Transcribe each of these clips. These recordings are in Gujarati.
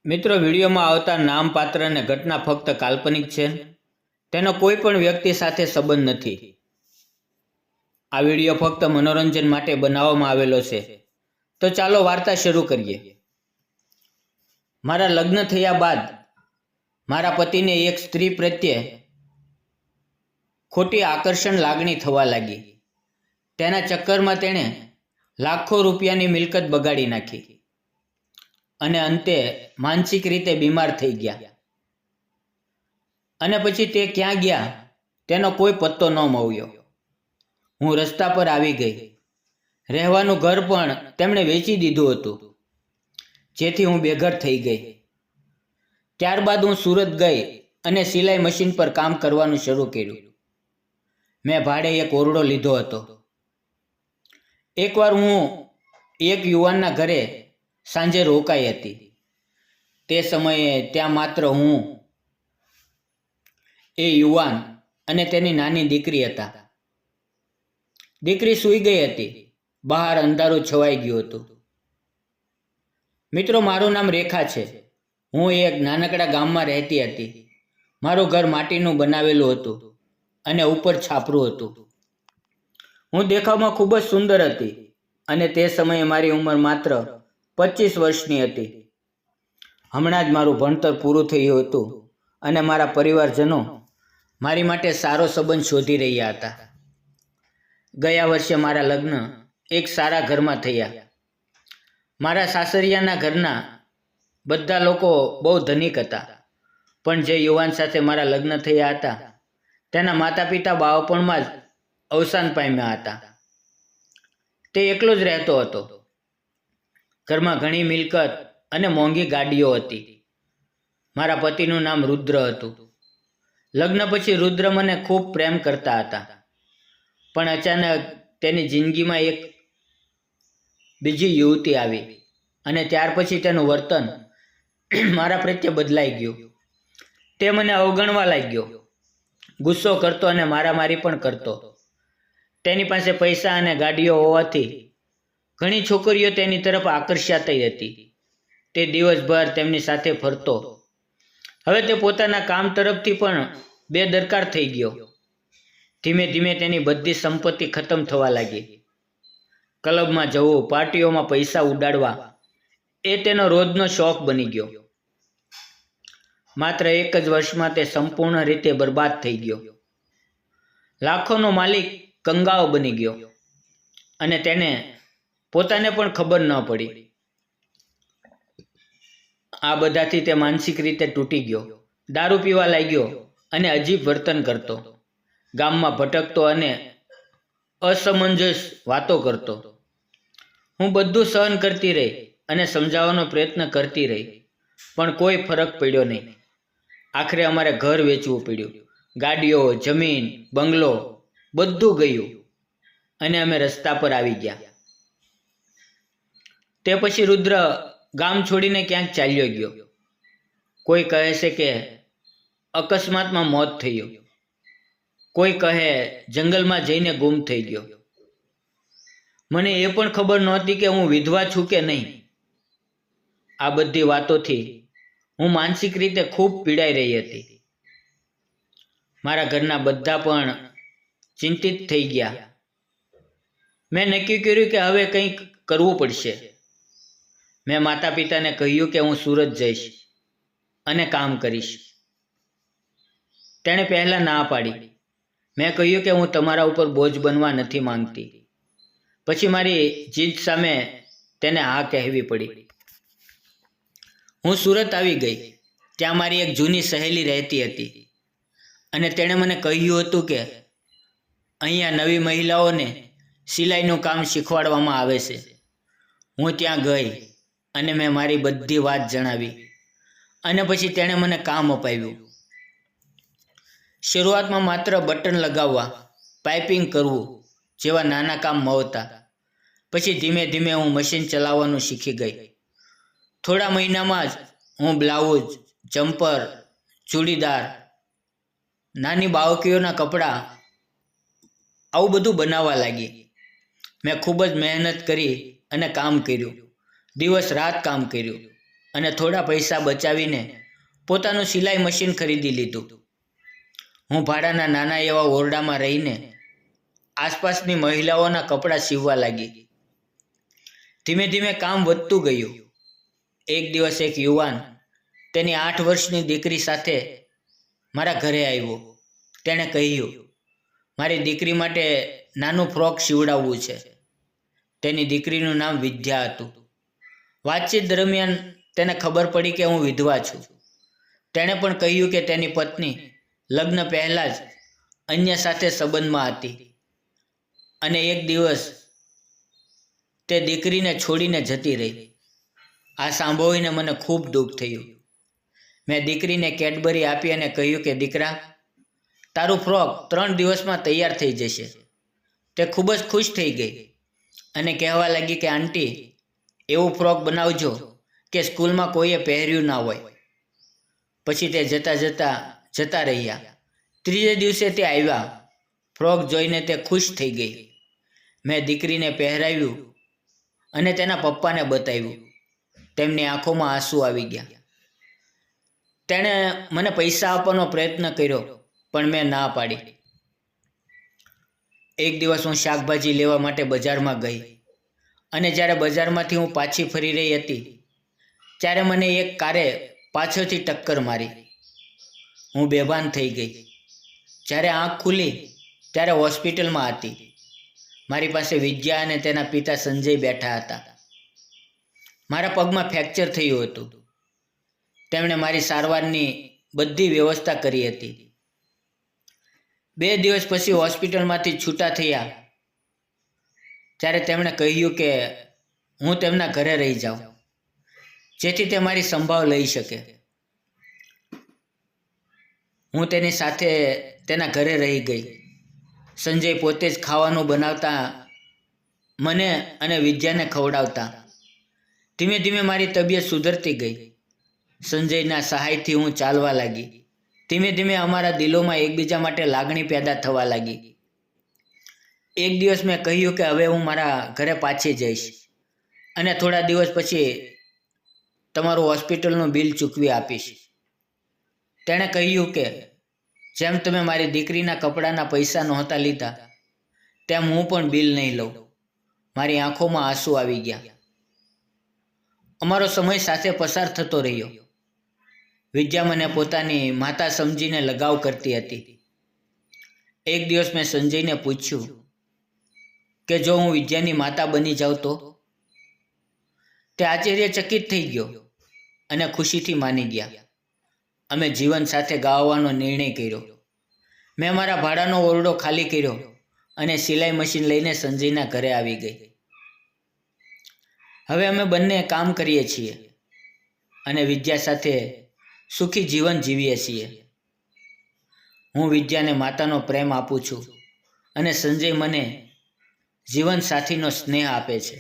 મિત્રો, વિડીયોમાં આવતા નામ પાત્ર અને ઘટના ફક્ત કાલ્પનિક છે. તેનો કોઈ પણ વ્યક્તિ સાથે સંબંધ નથી. આ વિડીયો ફક્ત મનોરંજન માટે બનાવવામાં આવેલો છે. તો ચાલો વાર્તા શરૂ કરીએ. મારા લગ્ન થયા બાદ મારા પતિને એક સ્ત્રી પ્રત્યે ખોટી આકર્ષણ લાગણી થવા લાગી. તેના ચક્કરમાં તેણે લાખો રૂપિયાની મિલકત બગાડી નાખી અને અંતે માનસિક રીતે બીમાર થઈ ગયા. અને પછી તે ક્યાં ગયા તેનો કોઈ પત્તો ન મળ્યો. હું રસ્તા પર આવી ગઈ. રહેવાનું ઘર પણ તેમણે વેચી દીધું હતું, જેથી હું બેઘર થઈ ગઈ. ત્યારબાદ હું સુરત ગઈ અને સિલાઈ મશીન પર કામ કરવાનું શરૂ કર્યું. મેં ભાડે એક ઓરડો લીધો હતો. એકવાર હું એક યુવાનના ઘરે સાંજે રોકાઈ હતી. તે સમયે ત્યાં માત્ર હું, એ યુવાન અને તેની નાની દીકરી હતા. દીકરી સૂઈ ગઈ હતી. બહાર અંધારું છવાઈ ગયું હતું. મિત્રો, મારું નામ રેખા છે. હું એક નાનકડા ગામમાં રહેતી હતી. મારું ઘર માટીનું બનાવેલું હતું અને ઉપર છાપરું હતું. હું દેખાવમાં ખૂબ જ સુંદર હતી અને તે સમયે મારી ઉંમર માત્ર 25 વર્ષની હતી. હમણાં જ મારું ભણતર પૂરું થયું હતું અને મારા પરિવારજનો મારી માટે સારો સંબંધ શોધી રહ્યા હતા. ગયા વર્ષે મારા લગ્ન એક સારા ઘરમાં થયા. મારા સાસરિયાના ઘરના બધા લોકો બહુ ધનિક હતા, પણ જે યુવાન સાથે મારા લગ્ન થયા હતા તેના માતા પિતા બાળપણમાં જ અવસાન પામ્યા હતા. તે એકલો જ રહેતો હતો. ઘરમાં ઘણી મિલકત અને મોંઘી ગાડીઓ હતી. મારા પતિનું નામ રુદ્ર હતું. લગ્ન પછી રુદ્ર મને ખૂબ પ્રેમ કરતા હતા, પણ અચાનક તેની જિંદગીમાં એક બીજી યુવતી આવી અને ત્યાર પછી તેનું વર્તન મારા પ્રત્યે બદલાઈ ગયું. તે મને અવગણવા લાગ્યો, ગુસ્સો કરતો અને મારામારી પણ કરતો. તેની પાસે પૈસા અને ગાડીઓ હોવાથી ઘણી છોકરીઓ તેની તરફ આકર્ષાતી હતી. તે દિવસભર તેમની સાથે ફરતો. હવે તે પોતાના કામ તરફથી પણ બેદરકાર થઈ ગયો. ધીમે ધીમે તેની બધી સંપત્તિ ખતમ થવા લાગી. ક્લબમાં જવું, પાર્ટીઓમાં પૈસા ઉડાડવા એ તેનો રોજનો શોખ બની ગયો. માત્ર એક જ વર્ષમાં તે સંપૂર્ણ રીતે બરબાદ થઈ ગયો. લાખોનો માલિક કંગાળ બની ગયો અને તેને પોતાને પણ ખબર ન પડી. આ બધાથી તે માનસિક રીતે તૂટી ગયો. દારૂ પીવા લાગ્યો અને અજીબ વર્તન કરતો. ગામમાં ભટકતો અને અસમંજસ વાતો કરતો. હું બધું સહન કરતી રહી અને સમજાવવાનો પ્રયત્ન કરતી રહી, પણ કોઈ ફરક પડ્યો નહીં. આખરે અમારે ઘર વેચવું પડ્યું. ગાડીઓ, જમીન, બંગલો બધું ગયું અને અમે રસ્તા પર આવી ગયા. તે પછી રુદ્ર ગામ છોડીને ક્યાંક ચાલ્યો ગયો. કોઈ કહે છે કે અકસ્માતમાં મોત થયું, કોઈ કહે જંગલમાં જઈને ગુમ થઈ ગયો. મને એ પણ ખબર નહોતી કે હું વિધવા છું કે નહીં. આ બધી વાતોથી હું માનસિક રીતે ખૂબ પીડાઈ રહી હતી. મારા ઘરના બધા પણ ચિંતિત થઈ ગયા. મેં નક્કી કર્યું કે હવે કંઈક કરવું પડશે. મેં માતા પિતાને કહ્યું કે હું સુરત જઈશ અને કામ કરીશ. તેણે પહેલાં ના પાડી. મેં કહ્યું કે હું તમારા ઉપર બોજ બનવા નથી માંગતી. પછી મારી જીદ સામે તેને હા કહેવી પડી. હું સુરત આવી ગઈ. ત્યાં મારી એક જૂની સહેલી રહેતી હતી અને તેણે મને કહ્યું હતું કે અહીંયા નવી મહિલાઓને સિલાઈનું કામ શીખવાડવામાં આવે છે. હું ત્યાં ગઈ અને મેં મારી બધી વાત જણાવી અને પછી તેણે મને કામ અપાવ્યું. શરૂઆતમાં માત્ર બટન લગાવવા, પાઇપિંગ કરવું જેવા નાના કામ મળતા. પછી ધીમે ધીમે હું મશીન ચલાવવાનું શીખી ગઈ. થોડા મહિનામાં જ હું બ્લાઉઝ, જમ્પર, ચૂડીદાર, નાની બાળકીઓના કપડાં આવું બધું બનાવવા લાગી. મેં ખૂબ જ મહેનત કરી અને કામ કર્યું. દિવસ રાત કામ કર્યું અને થોડા પૈસા બચાવીને પોતાનું સિલાઈ મશીન ખરીદી લીધું. હું ભાડાના નાના એવા ઓરડામાં રહીને આસપાસની મહિલાઓના કપડાં સીવવા લાગી. ધીમે ધીમે કામ વધતું ગયું. એક દિવસ એક યુવાન તેની 8 વર્ષની દીકરી સાથે મારા ઘરે આવ્યો. તેણે કહ્યું, મારી દીકરી માટે નાનું ફ્રોક સીવડાવવું છે. તેની દીકરીનું નામ વિદ્યા હતું. વાતચીત દરમિયાન તેને ખબર પડી કે હું વિધવા છું. તેણે પણ કહ્યું કે તેની પત્ની લગ્ન પહેલાં જ અન્ય સાથે સંબંધમાં હતી અને એક દિવસ તે દીકરીને છોડીને જતી રહી. આ સાંભળીને મને ખૂબ દુઃખ થયું. મેં દીકરીને કેડબરી આપી અને કહ્યું કે દીકરા, તારું ફ્રોક 3 દિવસમાં તૈયાર થઈ જશે. તે ખૂબ જ ખુશ થઈ ગઈ અને કહેવા લાગી કે આંટી, એવું ફ્રોક બનાવજો કે સ્કૂલમાં કોઈએ પહેર્યું ના હોય. પછી તે જતા રહ્યા. ત્રીજે દિવસે તે આવ્યા. ફ્રોક જોઈને તે ખુશ થઈ ગઈ. મેં દીકરીને પહેરાવ્યું અને તેના પપ્પાને બતાવ્યું. તેમની આંખોમાં આંસુ આવી ગયા. તેણે મને પૈસા આપવાનો પ્રયત્ન કર્યો પણ મેં ના પાડી. એક દિવસ હું શાકભાજી લેવા માટે બજારમાં ગઈ અને જ્યારે બજારમાંથી હું પાછી ફરી રહી હતી ત્યારે મને એક કારે પાછળથી ટક્કર મારી. હું બેભાન થઈ ગઈ. જ્યારે આંખ ખુલી ત્યારે હોસ્પિટલમાં હતી. મારી પાસે વિદ્યા અને તેના પિતા સંજય બેઠા હતા. મારા પગમાં ફ્રેક્ચર થયું હતું. તેમણે મારી સારવારની બધી વ્યવસ્થા કરી હતી. 2 દિવસ પછી હોસ્પિટલમાંથી છૂટા થયા ત્યારે તેમણે કહ્યું કે હું તેમના ઘરે રહી જાઉં જેથી તે મારી સંભાળ લઈ શકે. હું તેની સાથે તેના ઘરે રહી ગઈ. સંજય પોતે જ ખાવાનું બનાવતા, મને અને વિદ્યાને ખવડાવતા. ધીમે ધીમે મારી તબિયત સુધરતી ગઈ. સંજયના સહાયથી હું ચાલવા લાગી. ધીમે ધીમે અમારા દિલોમાં એકબીજા માટે લાગણી પેદા થવા લાગી. એક દિવસ મેં કહ્યું કે હવે હું મારા ઘરે પાછી જઈશ અને થોડા દિવસ પછી તમારું હોસ્પિટલનું બિલ ચૂકવી આપીશ. તેણે કહ્યું કે જેમ તમે મારી દીકરીના કપડાના પૈસા નહોતા લીધા તેમ હું પણ બિલ નહીં લઉં. મારી આંખોમાં આંસુ આવી ગયા. અમારો સમય સાથે પસાર થતો રહ્યો. વિદ્યા મને પોતાની માતા સમજીને લગાવ કરતી હતી. એક દિવસ મેં સંજયને પૂછ્યું કે જો હું વિદ્યાની માતા બની જાઉં તો? તે આશ્ચર્યચકિત થઈ ગયો અને ખુશીથી માની ગયા. અમે જીવન સાથે ગાવાનો નિર્ણય કર્યો. મેં મારા ભાડાનો ઓરડો ખાલી કર્યો અને સિલાઈ મશીન લઈને સંજયના ઘરે આવી ગઈ. હવે અમે બંને કામ કરીએ છીએ અને વિદ્યા સાથે સુખી જીવન જીવીએ છીએ. હું વિદ્યાને માતાનો પ્રેમ આપું છું અને સંજય મને જીવન સાથીનો સ્નેહ આપે છે.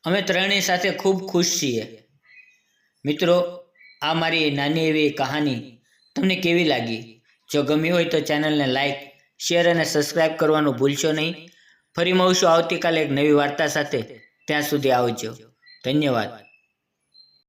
અમે ત્રણેય સાથે ખૂબ ખુશ છીએ. મિત્રો, આ મારી નાની એવી કહાની તમને કેવી લાગી? જો ગમી હોય તો ચેનલને લાઈક, શેર અને સબસ્ક્રાઈબ કરવાનું ભૂલશો નહીં. ફરી મળશું આવતીકાલે એક નવી વાર્તા સાથે. ત્યાં સુધી આવજો. ધન્યવાદ.